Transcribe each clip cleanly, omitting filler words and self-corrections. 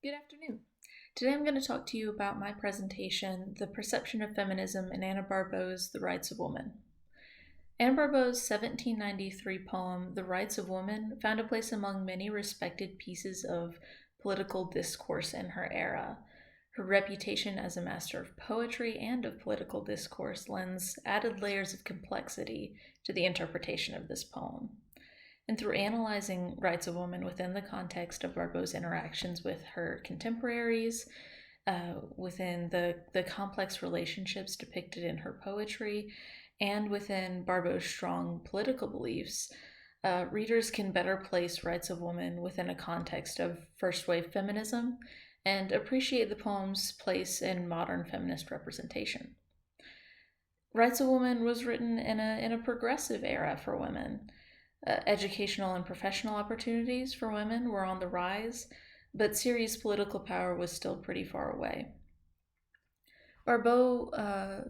Good afternoon. Today I'm going to talk to you about my presentation, The Perception of Feminism in Anna Barbauld's The Rights of Woman. Anna Barbauld's 1793 poem, The Rights of Woman, found a place among many respected pieces of political discourse in her era. Her reputation as a master of poetry and of political discourse lends added layers of complexity to the interpretation of this poem. And through analyzing rights of women within the context of Barbauld's interactions with her contemporaries, within the complex relationships depicted in her poetry, and within Barbauld's strong political beliefs, readers can better place rights of women within a context of first-wave feminism and appreciate the poem's place in modern feminist representation. Rights of Women was written in a progressive era for women. Educational and professional opportunities for women were on the rise, but serious political power was still pretty far away. Barbauld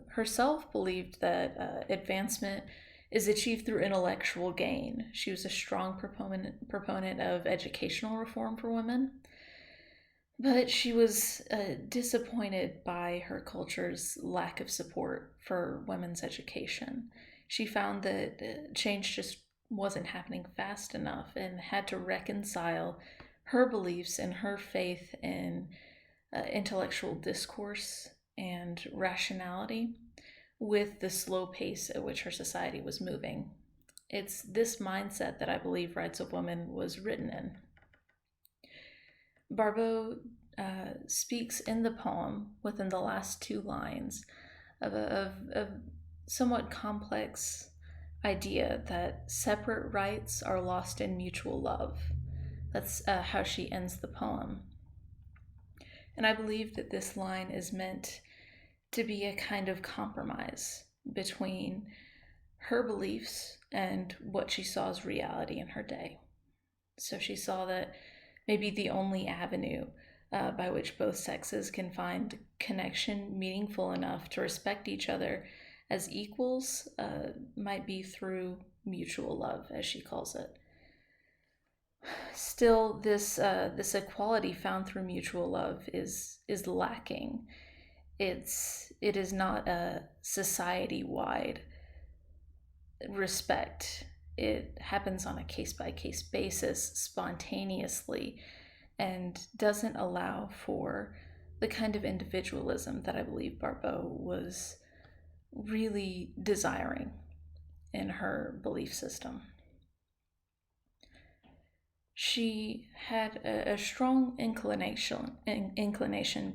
herself believed that advancement is achieved through intellectual gain. She was a strong proponent of educational reform for women, but she was disappointed by her culture's lack of support for women's education. She found that change just wasn't happening fast enough and had to reconcile her beliefs and her faith in intellectual discourse and rationality with the slow pace at which her society was moving. It's this mindset that I believe Rights of Women was written in. Barbauld speaks in the poem, within the last two lines, of a somewhat complex idea that separate rights are lost in mutual love. That's how she ends the poem. And I believe that this line is meant to be a kind of compromise between her beliefs and what she saw as reality in her day. So she saw that maybe the only avenue by which both sexes can find connection meaningful enough to respect each other as equals might be through mutual love, as she calls it. Still, this equality found through mutual love is lacking. It is not a society-wide respect. It happens on a case-by-case basis, spontaneously, and doesn't allow for the kind of individualism that I believe Barbauld was really desiring in her belief system. She had a strong inclination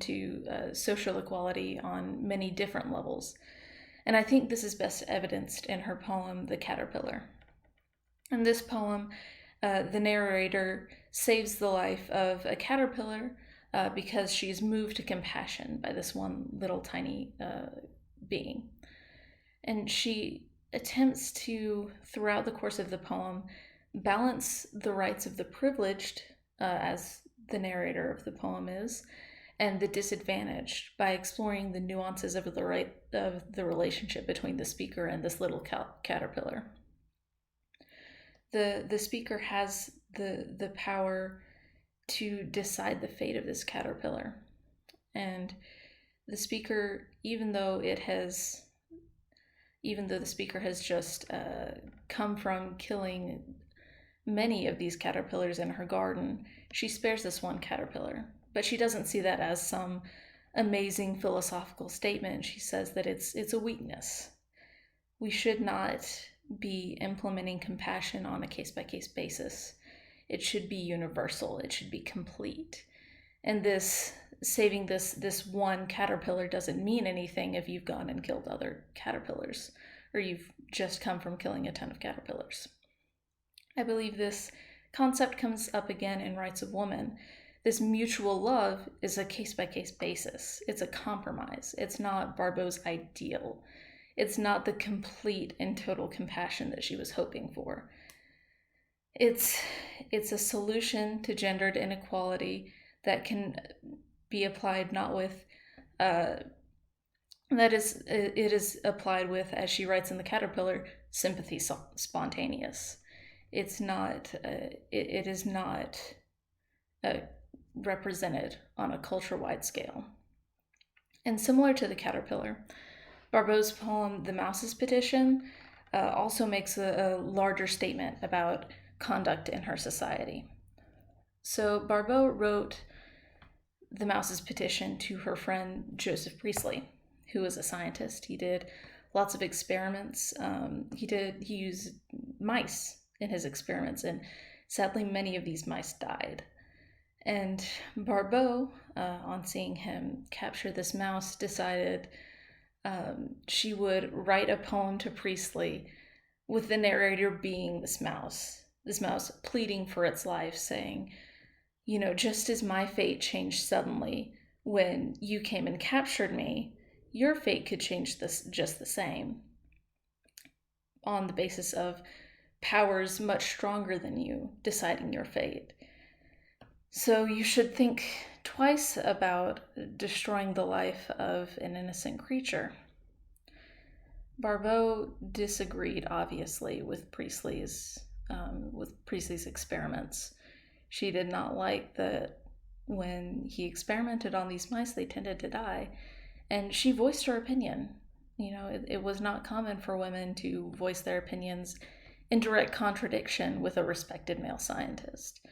to social equality on many different levels, and I think this is best evidenced in her poem, The Caterpillar. In this poem, the narrator saves the life of a caterpillar because she's moved to compassion by this one little tiny being. And she attempts to, throughout the course of the poem, balance the rights of the privileged, as the narrator of the poem is, and the disadvantaged by exploring the nuances of the relationship between the speaker and this little caterpillar. The speaker has the power to decide the fate of this caterpillar. And the speaker, even though the speaker has just come from killing many of these caterpillars in her garden, she spares this one caterpillar. But she doesn't see that as some amazing philosophical statement. She says that it's a weakness. We should not be implementing compassion on a case-by-case basis. It should be universal. It should be complete. And saving this one caterpillar doesn't mean anything if you've gone and killed other caterpillars, or you've just come from killing a ton of caterpillars. I believe this concept comes up again in Rights of Woman. This mutual love is a case-by-case basis. It's a compromise. It's not Barbauld's ideal. It's not the complete and total compassion that she was hoping for. It's a solution to gendered inequality that can be applied not with it is applied with, as she writes in The Caterpillar, sympathy spontaneous. It is not represented on a culture-wide scale. And similar to the caterpillar, Barbault's poem, The Mouse's Petition, also makes a larger statement about conduct in her society. So Barbauld wrote The Mouse's Petition to her friend Joseph Priestley, who was a scientist. He did lots of experiments. He used mice in his experiments, and sadly many of these mice died. And Barbauld, on seeing him capture this mouse, decided she would write a poem to Priestley with the narrator being this mouse pleading for its life, saying, just as my fate changed suddenly when you came and captured me, your fate could change this just the same, on the basis of powers much stronger than you deciding your fate. So you should think twice about destroying the life of an innocent creature. Barbauld disagreed, obviously, with Priestley's experiments. She did not like that when he experimented on these mice, they tended to die, and she voiced her opinion. It was not common for women to voice their opinions in direct contradiction with a respected male scientist.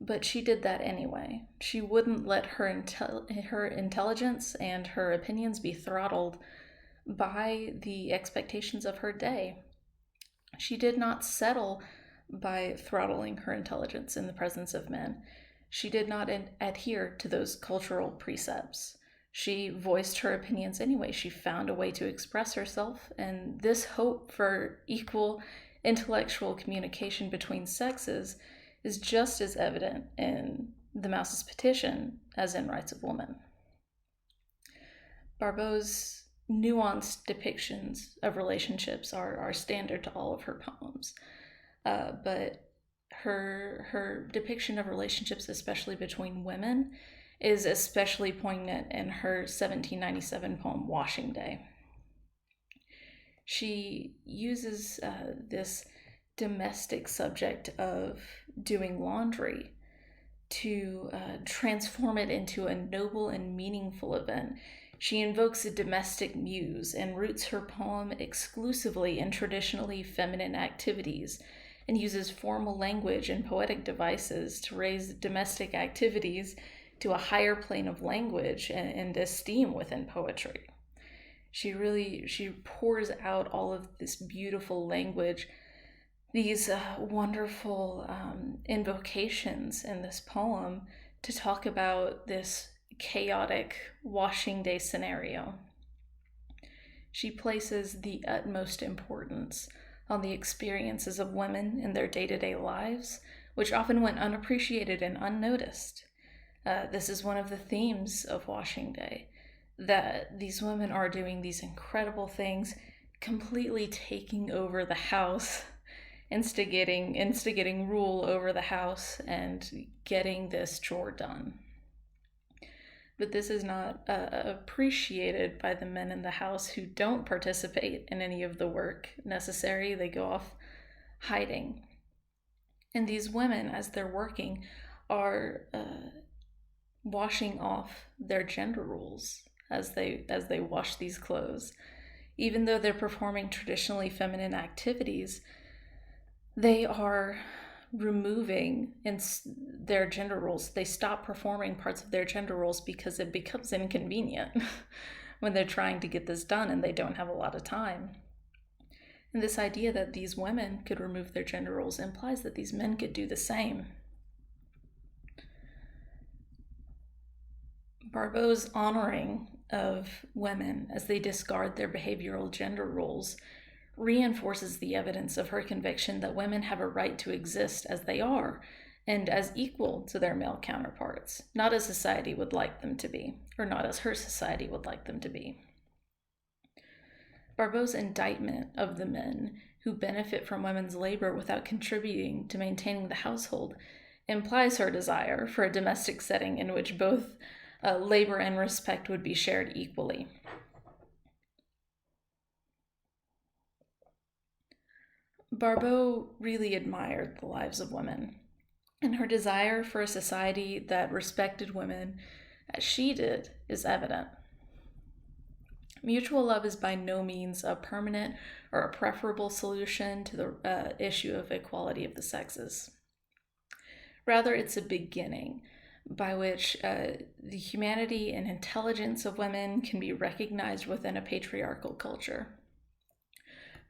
But she did that anyway. She wouldn't let her intelligence and her opinions be throttled by the expectations of her day. She did not settle by throttling her intelligence in the presence of men. She did not adhere to those cultural precepts. She voiced her opinions anyway. She found a way to express herself, and this hope for equal intellectual communication between sexes is just as evident in The Mouse's Petition as in Rights of Woman. Barbauld's nuanced depictions of relationships are standard to all of her poems, but her depiction of relationships, especially between women, is especially poignant in her 1797 poem, Washing Day. She uses this domestic subject of doing laundry to transform it into a noble and meaningful event. She invokes a domestic muse and roots her poem exclusively in traditionally feminine activities, and uses formal language and poetic devices to raise domestic activities to a higher plane of language and esteem within poetry. She pours out all of this beautiful language, these wonderful invocations in this poem to talk about this chaotic washing day scenario. She places the utmost importance on the experiences of women in their day-to-day lives, which often went unappreciated and unnoticed. This is one of the themes of Washing Day, that these women are doing these incredible things, completely taking over the house, instigating rule over the house, and getting this chore done. But this is not appreciated by the men in the house who don't participate in any of the work necessary. They go off hiding. And these women, as they're working, are washing off their gender roles as they wash these clothes. Even though they're performing traditionally feminine activities, they are removing their gender roles. They stop performing parts of their gender roles because it becomes inconvenient when they're trying to get this done and they don't have a lot of time. And this idea that these women could remove their gender roles implies that these men could do the same. Barbault's honoring of women as they discard their behavioral gender roles reinforces the evidence of her conviction that women have a right to exist as they are and as equal to their male counterparts, not as society would like them to be, or not as her society would like them to be. Barbault's indictment of the men who benefit from women's labor without contributing to maintaining the household implies her desire for a domestic setting in which both labor and respect would be shared equally. Barbauld really admired the lives of women. and her desire for a society that respected women as she did is evident. Mutual love is by no means a permanent or a preferable solution to the issue of equality of the sexes. Rather, it's a beginning by which the humanity and intelligence of women can be recognized within a patriarchal culture.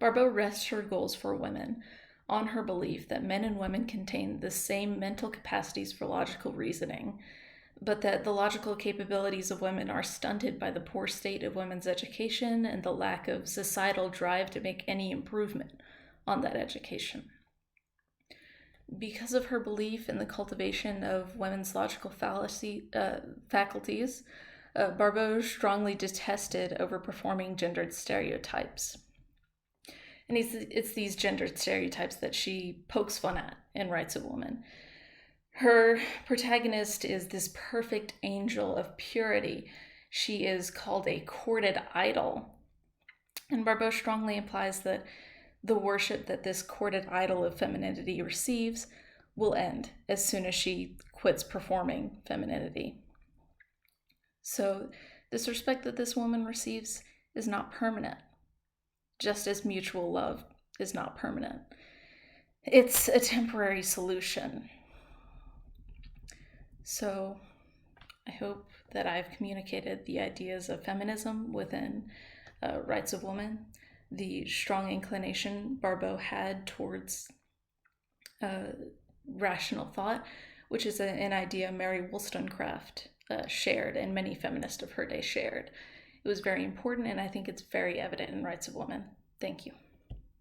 Barbauld rests her goals for women on her belief that men and women contain the same mental capacities for logical reasoning, but that the logical capabilities of women are stunted by the poor state of women's education and the lack of societal drive to make any improvement on that education. Because of her belief in the cultivation of women's logical faculties, Barbauld strongly detested overperforming gendered stereotypes. And it's these gendered stereotypes that she pokes fun at in Rights of Woman. Her protagonist is this perfect angel of purity. She is called a courted idol. And Barbauld strongly implies that the worship that this courted idol of femininity receives will end as soon as she quits performing femininity. So this respect that this woman receives is not permanent, just as mutual love is not permanent. It's a temporary solution. So I hope that I've communicated the ideas of feminism within Rights of Woman, the strong inclination Barbauld had towards rational thought, which is an idea Mary Wollstonecraft shared and many feminists of her day shared. It was very important, and I think it's very evident in Rights of Woman. Thank you.